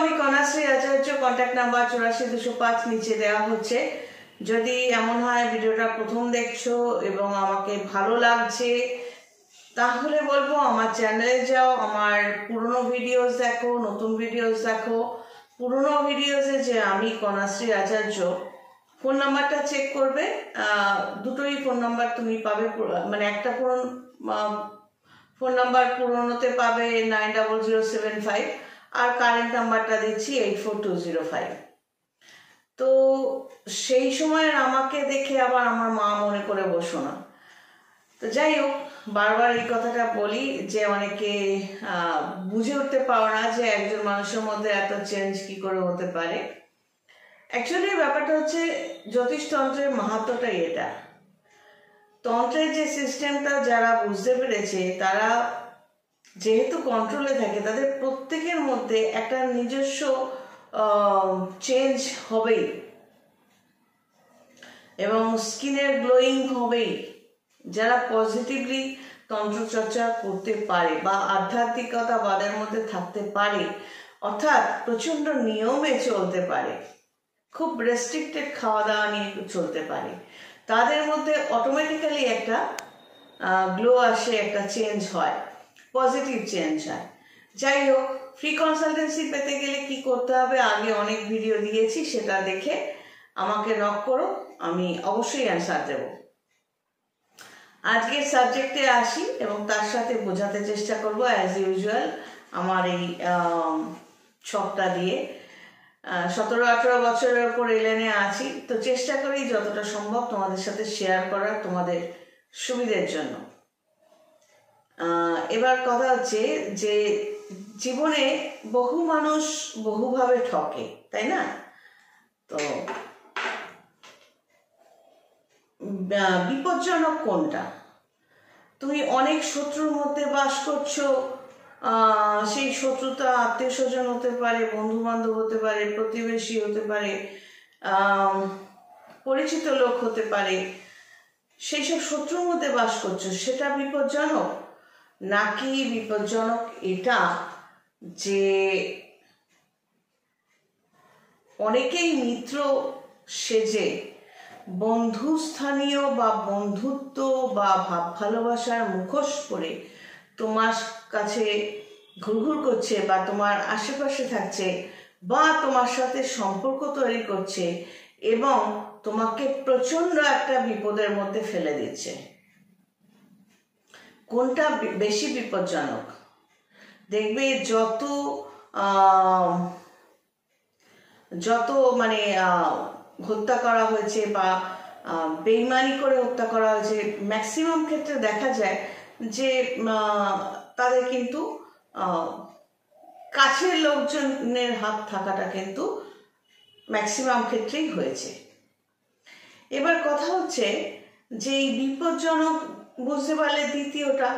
আমি কন্যাশ্রী আচার্য, contact number 84 205 নিচে দেওয়া হচ্ছে। যদি এমন হয় ভিডিওটা প্রথম দেখছো এবং আমাকে ভালো লাগছে, তাহলে বলবো আমার চ্যানেলে যাও, আমার পুরনো ভিডিওস দেখো, নতুন ভিডিওস দেখো। পুরনো ভিডিওসে যে আমি কন্যাশ্রী আচার্য, ফোন নাম্বারটা চেক করবে। দুটোই ফোন নাম্বার তুমি পাবে, মানে একটা ফোন নাম্বার পুরনোতে পাবে 90075, আর কারেন্ট নাম্বারটা দিচ্ছি 84205। তো সেই সময়ের আমাকে দেখে আবার আমার মা মনে করে বসো না। তো যাই হোক, বারবার এই কথাটা বলি যে অনেকে বুঝে উঠতে পারো না যে একজন মানুষের মধ্যে এত চেঞ্জ কি করে হতে পারে। অ্যাকচুয়ালি ব্যাপারটা হচ্ছে জ্যোতিষতন্ত্রের মাহাত্ম্যটাই এটা। তন্ত্রের যে সিস্টেমটা যারা বুঝতে পেরেছে, তারা যেহেতু কন্ট্রোলে থাকে, তাদের প্রত্যেকের মধ্যে একটা নিজস্ব চেঞ্জ হবেই এবং স্কিনের গ্লোয়িং হবেই। যারা পজিটিভলি তন্ত্রচর্চা করতে পারে বা আধ্যাত্মিকতাবাদের মধ্যে থাকতে পারে, অর্থাৎ প্রচণ্ড নিয়মে চলতে পারে, খুব রেস্ট্রিক্টেড খাওয়া দাওয়া নিয়ে চলতে পারে, তাদের মধ্যে অটোমেটিক্যালি একটা গ্লো আসে, একটা চেঞ্জ হয়, পজিটিভ চেঞ্জ হয়। যাই হোক, ফ্রি কনসালটেন্সি পেতে গেলে কি করতে হবে আগে অনেক ভিডিও দিয়েছি, সেটা দেখে আমাকে নক করো, আমি অবশ্যই অ্যান্সার দেব। আজকের সাবজেক্টে আসি এবং তার সাথে বোঝাতে চেষ্টা করব অ্যাজ ইউজুয়াল আমার এই ছকটা দিয়ে। 17-18 বছরের উপর এলেনে আছি, তো চেষ্টা করি যতটা সম্ভব তোমাদের সাথে শেয়ার করার, তোমাদের সুবিধের জন্য। এবার কথা হচ্ছে যে জীবনে বহু মানুষ বহুভাবে ঠকে, তাই না? তো বিপজ্জনক কোনটা? তুমি অনেক শত্রুর মধ্যে বাস করছো, সেই শত্রুতা আত্মীয় স্বজন হতে পারে, বন্ধু বান্ধব হতে পারে, প্রতিবেশী হতে পারে, পরিচিত লোক হতে পারে। সেই সব শত্রুর মধ্যে বাস করছো, সেটা বিপজ্জনক? নাকি বিপজ্জনক এটা যে অনেকেই মিত্র সেজে বন্ধুস্থানীয় বা বন্ধুত্ব বা ভাব ভালোবাসার মুখোশ পরে তোমার কাছে ঘুরঘুর করছে বা তোমার আশেপাশে থাকছে বা তোমার সাথে সম্পর্ক তৈরি করছে এবং তোমাকে প্রচণ্ড একটা বিপদের মধ্যে ফেলে দিচ্ছে? কোনটা বেশি বিপজ্জনক? দেখবে যত মানে হত্যা করা হয়েছে বা বেইমানি করে হত্যা করা হয়েছে, ম্যাক্সিমাম ক্ষেত্রে দেখা যায় যে তাদের কিন্তু কাছের লোকজনের হাত থাকাটা কিন্তু ম্যাক্সিমাম ক্ষেত্রেই হয়েছে। এবার কথা হচ্ছে যে এই বিপজ্জনক বুঝতে পারলে দ্বিতীয়টা,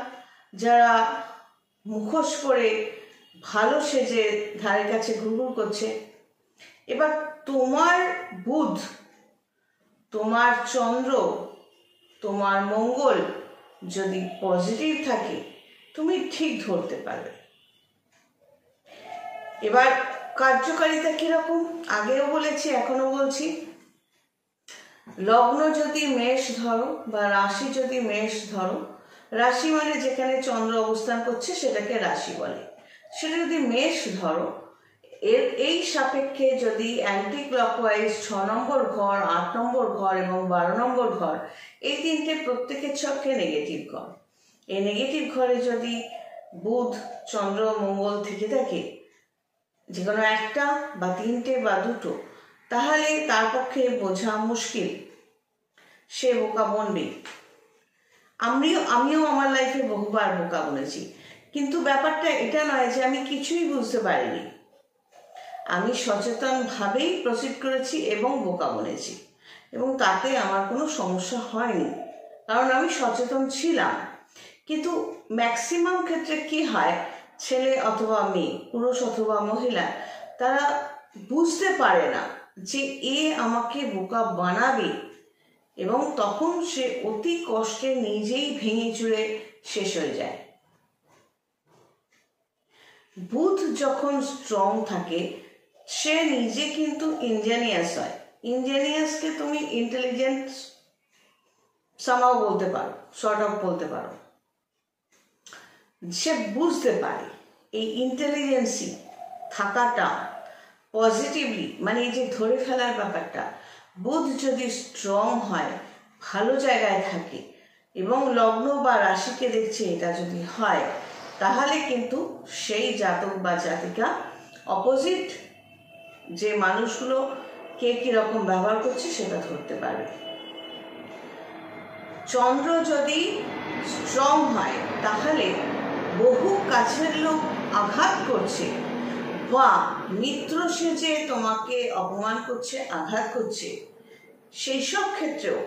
যারা মুখোশ করে ভালো সেজে ধারে কাছে ঘুরঘুর করছে। এবার তোমার বুধ, তোমার চন্দ্র, তোমার মঙ্গল যদি পজিটিভ থাকে, তুমি ঠিক ধরতে পারবে। এবার কার্যকারিতা কিরকম? আগেও বলেছি, এখনো বলছি। লগ্ন যদি মেষ ধরো বা রাশি যদি মেষ ধরো, রাশি মানে যেখানে চন্দ্র অবস্থান করছে সেটাকে রাশি বলে। সেটা যদি মেষ ধরো, এই সাপেক্ষে যদি অ্যান্টি ক্লকওয়াইজ 6 নম্বর ঘর, 8 নম্বর ঘর এবং 12 নম্বর ঘর, এই তিনটে প্রত্যেকের ছকে নেগেটিভ ঘর। এই নেগেটিভ ঘরে যদি বুধ, চন্দ্র, মঙ্গল থেকে থাকে, যে কোনো একটা বা তিনটে বা দুটো, তাহলে তার পক্ষে বোঝা মুশকিল, সে বোকা বনবে। আমিও আমার লাইফে বহুবার বোকা বনেছি, কিন্তু ব্যাপারটা এটা নয় যে আমি কিছুই বুঝতে পারিনি। আমি সচেতনভাবেই প্রসিড করেছি এবং বোকা বনেছি, এবং তাতে আমার কোনো সমস্যা হয়নি, কারণ আমি সচেতন ছিলাম। কিন্তু ম্যাক্সিমাম ক্ষেত্রে কি হয়, ছেলে অথবা মেয়ে, পুরুষ অথবা মহিলা, তারা বুঝতে পারে না যে এ আমাকে বোকা বানাবে, এবং তখন সে অতি কষ্টে নিজেই ভেঙে চুরে শেষ হয়ে যায়। বুধ যখন স্ট্রং থাকে সে নিজে কিন্তু ইঞ্জিনিয়াস হয়। ইঞ্জিনিয়াসকে তুমি ইন্টেলিজেন্ট সামাও বলতে পারো, শর্ট অফ বলতে পারো। সে বুঝতে পারে এই ইন্টেলিজেন্সি থাকাটা পজিটিভলি, মানে এই যে ধরে ফেলার ব্যাপারটা, বুধ যদি স্ট্রং হয়, ভালো জায়গায় থাকে এবং লগ্ন বা রাশিকে দেখছে এটা যদি হয়, তাহলে কিন্তু সেই জাতক বা জাতিকা অপোজিট যে মানুষগুলো কে কীরকম ব্যবহার করছে সেটা ধরতে পারবে। চন্দ্র যদি স্ট্রং হয়, তাহলে বহু কাছের লোক আঘাত করছে বা মিত্র সেজে তোমাকে অপমান করছে, আঘাত করছে, সেই সব ক্ষেত্রেও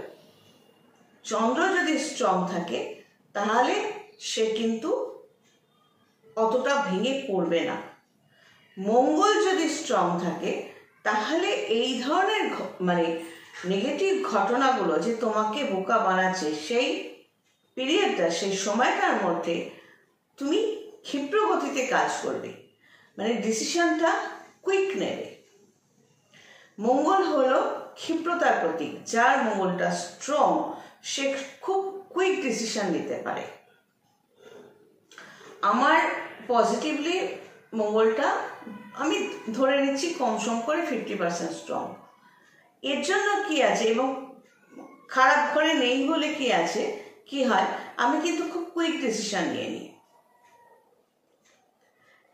চন্দ্র যদি স্ট্রং থাকে তাহলে সে কিন্তু অতটা ভেঙে পড়বে না। মঙ্গল যদি স্ট্রং থাকে তাহলে এই ধরনের মানে নেগেটিভ ঘটনাগুলো যে তোমাকে বোকা বানাচ্ছে, সেই পিরিয়ডটা, সেই সময়টার মধ্যে তুমি ক্ষিপ্র গতিতে কাজ করবে, মানে ডিসিশনটা কুইক নেবে। মঙ্গল হলো ক্ষিপ্রতার প্রতীক। যার মঙ্গলটা স্ট্রং সে খুব কুইক ডিসিশন নিতে পারে। আমার পজিটিভলি মঙ্গলটা আমি ধরে নিচ্ছি কম সম করে 50% স্ট্রং। এর জন্য কি আছে, এবং খারাপ ঘরে নেই বলে কি আছে, কি হয়, আমি কিন্তু খুব কুইক ডিসিশন নিয়ে নিই।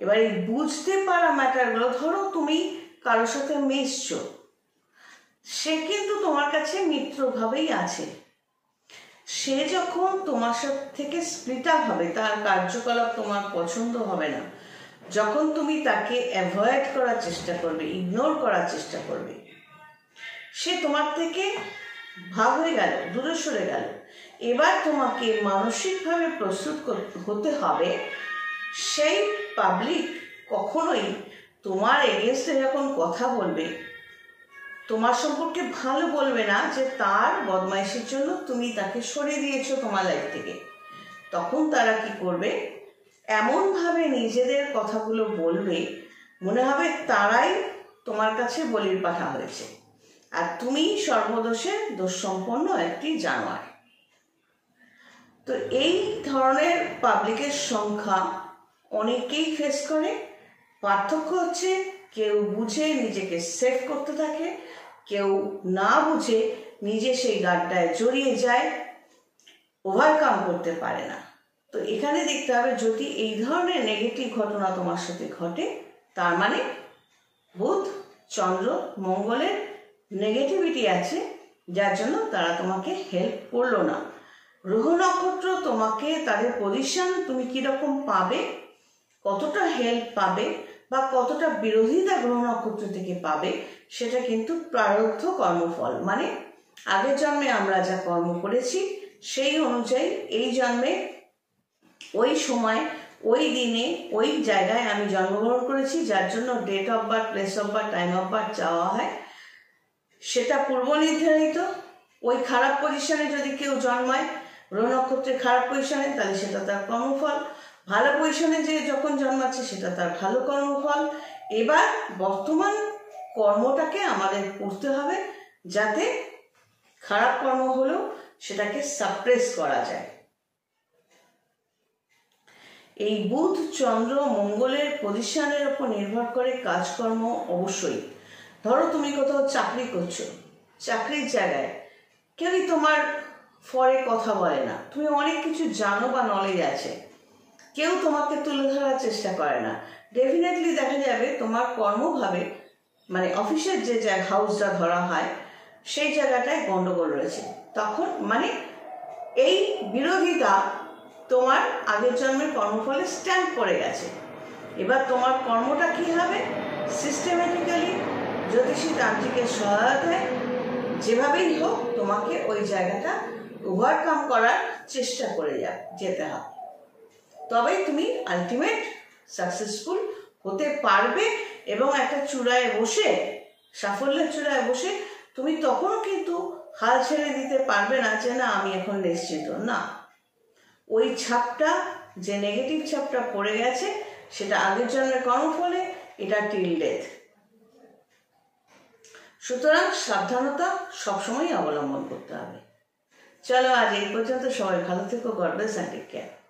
এবার এই বুঝতে পারা ম্যাটারগুলো, ধরো তুমি কারোর সাথে মিশছো, সে কিন্তু তোমার কাছে মিত্রভাবেই আছে। সে যখন তোমার সাথে থেকে স্প্লিট আপ হবে, তার কার্যকলাপ তোমার পছন্দ হবে না, যখন তুমি তাকে অ্যাভয়েড করার চেষ্টা করবে, ইগনোর করার চেষ্টা করবে, সে তোমার থেকে ভাগ হয়ে গেল, দূরে সরে গেল। এবার তোমাকে মানসিকভাবে প্রস্তুত হতে হবে। সেই পাবলিক কখনোই তোমার এগেনস্টে যখন কথা বলবে, তোমার সম্পর্কে ভালো বলবে না, যে তার বদমাইশির জন্য তুমি তাকে সরিয়ে দিয়েছো তোমার লাইফ থেকে। তখন তারা কি করবে, এমনভাবে নিজেদের কথাগুলো বলবে, মনে হবে তারাই তোমার কাছে বলির পাঠা হয়েছে, আর তুমি সর্বদোষে দোষসম্পন্ন একটি জানোয়ার। তো এই ধরনের পাবলিকের সংখ্যা অনেকেই ফেস করে। পার্থক্য হচ্ছে কেউ বুঝে নিজেকে সেভ করতে থাকে, কেউ না বুঝে নিজে সেই গাড্ডায় জড়িয়ে যায়, ওভারকাম করতে পারে না। তো এখানে দেখতে হবে, যদি এই ধরনের নেগেটিভ ঘটনা তোমার সাথে ঘটে, তার মানে বুধ, চন্দ্র, মঙ্গলের নেগেটিভিটি আছে, যার জন্য তারা তোমাকে হেল্প করলো না। গ্রহ নক্ষত্র তোমাকে, তাদের পজিশন তুমি কীরকম পাবে, কতটা হেল্প পাবে বা কতটা বিরোধিতা গ্রহ নক্ষত্র থেকে পাবে, সেটা কিন্তু প্রারব্ধ কর্মফল। মানে আগের জন্মে আমরা যা কর্ম করেছি সেই অনুযায়ী এই জন্মে ওই সময়, ওই দিনে, ওই জায়গায় আমি জন্মগ্রহণ করেছি, যার জন্য date of birth, place of birth, time of birth চাওয়া হয়। সেটা পূর্ব নির্ধারিত। ওই খারাপ পজিশনে যদি কেউ জন্মায়, গ্রহ নক্ষত্রের খারাপ পজিশনে, তাহলে সেটা তার কর্মফল। ভালো পজিশনে যে যখন জন্মাচ্ছে সেটা তার ভালো কর্মফল। এবার বর্তমান কর্মটাকে আমাদের করতে হবে, যাতে খারাপ কর্ম হলেও সেটাকে সাপ্রেস করা যায়। এই বুধ, চন্দ্র, মঙ্গলের পজিশনের উপর নির্ভর করে কাজকর্ম। অবশ্যই ধরো তুমি কোথাও চাকরি করছো, চাকরির জায়গায় কেউই তোমার ফরে কথা বলে না, তুমি অনেক কিছু জানো বা নলেজ আছে, কেউ তোমাকে তুলে ধরার চেষ্টা করে না, ডেফিনেটলি দেখা যাবে তোমার কর্মভাবে, মানে অফিসের যে হাউসটা ধরা হয় সেই জায়গাটায় গন্ডগোল রয়েছে। তখন মানে এই বিরোধিতা তোমার আগের জন্মের কর্মফলে স্ট্যাম্প করে গেছে। এবার তোমার কর্মটা কি হবে, সিস্টেমেটিক্যালি জ্যোতিষী তান্ত্রিকের সহায়তায় যেভাবেই হোক তোমাকে ওই জায়গাটা ওভারকাম করার চেষ্টা করে যেতে হবে, তবেই তুমি আলটিমেট সাকসেসফুল হতে পারবে। এবং একটা চূড়ায় বসে, সাফল্যের চূড়ায় বসে তুমি তখনও কিন্তু হাল ছেড়ে দিতে পারবে না, যে না আমি এখন নিশ্চিন্ত না। ওই ছাপটা, যে নেগেটিভ ছাপটা পড়ে গেছে, সেটা আগের জন্মের কর্মফলে, এটা টিল ডেথ। সুতরাং সাবধানতা সবসময় অবলম্বন করতে হবে। চলো আজ এই পর্যন্ত, সবাই ভালো থেকো, God bless and take care.